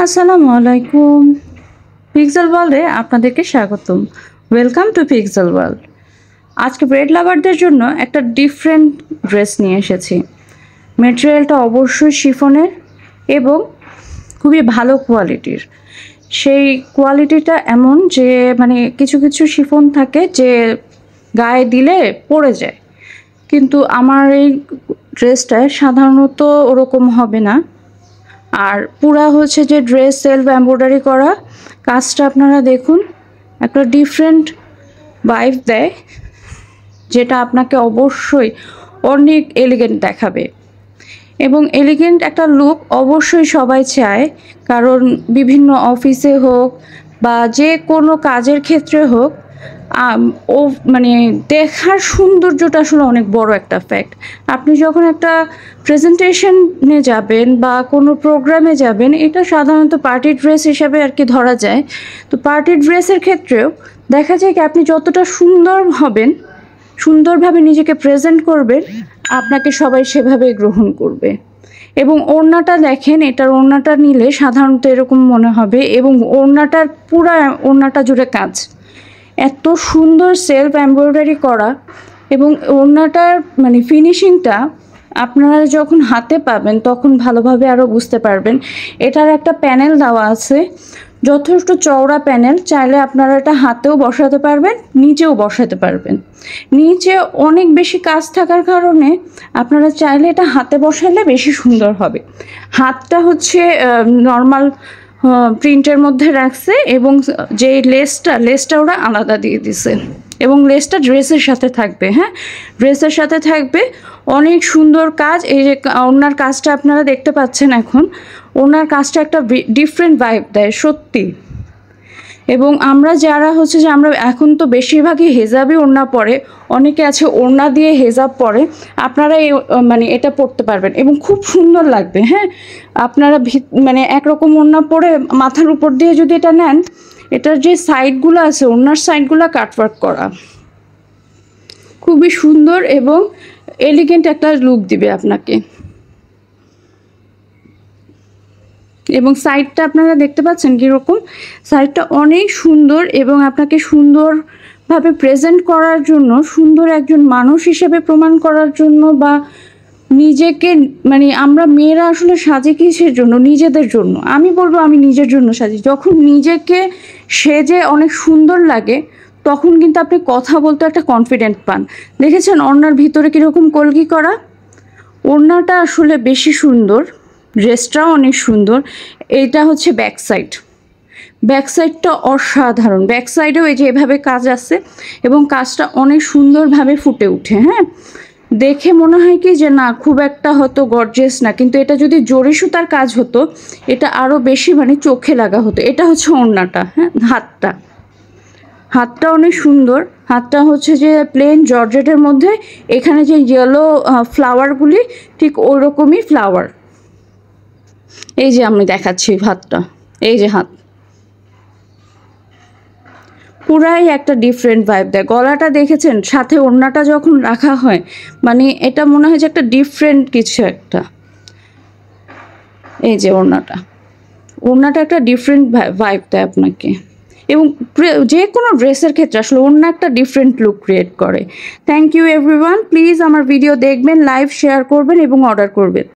আসসালামু আলাইকুম। পিক্সেল ওয়ার্ল্ডে আপনাদেরকে স্বাগতম। Welcome to pixel world. আজকে ব্রেড লাভারদের জন্য একটা ডিফারেন্ট ড্রেস নিয়ে এসেছি। ম্যাটেরিয়ালটা অবশ্যই শিফনের এবং খুবই ভালো কোয়ালিটির। সেই কোয়ালিটিটা এমন যে কিছু কিছু শিফন থাকে যে গায়ে দিলে পড়ে যায়, কিন্তু আমার এই ড্রেসটায় সাধারণত ওরকম হবে না। আর পুরা হচ্ছে যে ড্রেস সেলফ এমব্রয়ডারি করা কাজটা আপনারা দেখুন, একটা ডিফারেন্ট ভাইব দেয়, যেটা আপনাকে অবশ্যই অনেক এলিগেন্ট দেখাবে। এবং এলিগেন্ট একটা লুক অবশ্যই সবাই চায়, কারণ বিভিন্ন অফিসে হোক বা যে কোনো কাজের ক্ষেত্রে হোক, ও দেখার সৌন্দর্যটা আসলে অনেক বড় একটা ফ্যাক্ট। আপনি যখন একটা প্রেজেন্টেশনে যাবেন বা কোনো প্রোগ্রামে যাবেন, এটা সাধারণত পার্টি ড্রেস হিসাবে আর কি ধরা যায়। তো পার্টি ড্রেসের ক্ষেত্রেও দেখা যায় কি আপনি যতটা সুন্দর হবেন, সুন্দরভাবে নিজেকে প্রেজেন্ট করবেন, আপনাকে সবাই সেভাবেই গ্রহণ করবে। এবং ওড়নাটা দেখেন, এটার ওড়নাটা নিলে সাধারণত এরকম মনে হবে, এবং ওড়নাটার পুরা ওড়নাটা জুড়ে কাজ, এত সুন্দর সেলফ এমব্রয়ডারি করা। এবং ওড়নাটার ফিনিশিংটা আপনারা যখন হাতে পাবেন তখন ভালোভাবে আরও বুঝতে পারবেন। এটার একটা প্যানেল দেওয়া আছে, যথেষ্ট চওড়া প্যানেল। চাইলে আপনারা এটা হাতেও বসাতে পারবেন, নিচেও বসাতে পারবেন। নিচে অনেক বেশি কাজ থাকার কারণে আপনারা চাইলে এটা হাতে বসালে বেশি সুন্দর হবে। হাতটা হচ্ছে নর্মাল প্রিন্টের মধ্যে রাখছে, এবং যে লেসটা ওরা আলাদা দিয়ে দিছে, এবং লেসটা ড্রেসের সাথে থাকবে। হ্যাঁ, ড্রেসের সাথে থাকবে। অনেক সুন্দর কাজ। এই যে ওনার কাজটা আপনারা দেখতে পাচ্ছেন, এখন ওনার কাজটা একটা ডিফারেন্ট ভাইব দেয় সত্যি। এবং আমরা যারা হচ্ছে যে আমরা এখন তো বেশিরভাগই হেজাবই ওড়না পরে, অনেকে আছে ওড়না দিয়ে হেজাব পরে, আপনারা এটা পরতে পারবেন এবং খুব সুন্দর লাগবে। হ্যাঁ, আপনারা একরকম ওড়না পরে মাথার উপর দিয়ে যদি এটা নেন, এটার যে সাইডগুলো আছে, ওড়নার সাইডগুলো কাটওয়ার্ক করা, খুবই সুন্দর এবং এলিগেন্ট একটা লুক দিবে আপনাকে। এবং সাইডটা আপনারা দেখতে পাচ্ছেন কীরকম, সাইডটা অনেক সুন্দর এবং আপনাকে সুন্দরভাবে প্রেজেন্ট করার জন্য, সুন্দর একজন মানুষ হিসেবে প্রমাণ করার জন্য, বা নিজেকে আমরা মেয়েরা আসলে সাজি কিসের জন্য? নিজেদের জন্য। আমি বলবো আমি নিজের জন্য সাজি। যখন নিজেকে সেজে অনেক সুন্দর লাগে, তখন কিন্তু আপনি কথা বলতে একটা কনফিডেন্ট পান। দেখেছেন ওড়নার ভিতরে কীরকম কলকি করা? ওড়নাটা আসলে বেশি সুন্দর, ড্রেসটাও অনেক সুন্দর। এইটা হচ্ছে ব্যাক সাইড, ব্যাক সাইডটা অসাধারণ। ব্যাক সাইডেও এই যে এভাবে কাজ আছে, এবং কাজটা অনেক সুন্দরভাবে ফুটে ওঠে। হ্যাঁ, দেখে মনে হয় কি যে না, খুব একটা হয়তো গর্জিয়াস না, কিন্তু এটা যদি জরি সুতার কাজ হতো, এটা আরও বেশি চোখে লাগা হতো। এটা হচ্ছে ওড়নাটা। হ্যাঁ, হাতটা অনেক সুন্দর। হাতটা হচ্ছে যে প্লেন জর্জেটের মধ্যে, এখানে যে ইয়েলো ফ্লাওয়ারগুলি ঠিক ওই রকমই ফ্লাওয়ার। এই যে আমি দেখাচ্ছি হাতটা, এই যে হাত পুরাই একটা ডিফারেন্ট ভাইব দেয়। গলাটা দেখেছেন, সাথে ওড়নাটা যখন রাখা হয়, এটা মনে হয় যে একটা ডিফারেন্ট কিছু একটা। এই যে ওড়নাটা একটা ডিফারেন্ট ভাইব দেয় আপনাকে, এবং যে কোনো ড্রেসের ক্ষেত্রে আসলে ওড়না একটা ডিফারেন্ট লুক ক্রিয়েট করে। Thank you everyone. প্লিজ আমার ভিডিও দেখবেন, লাইভ শেয়ার করবেন এবং অর্ডার করবেন।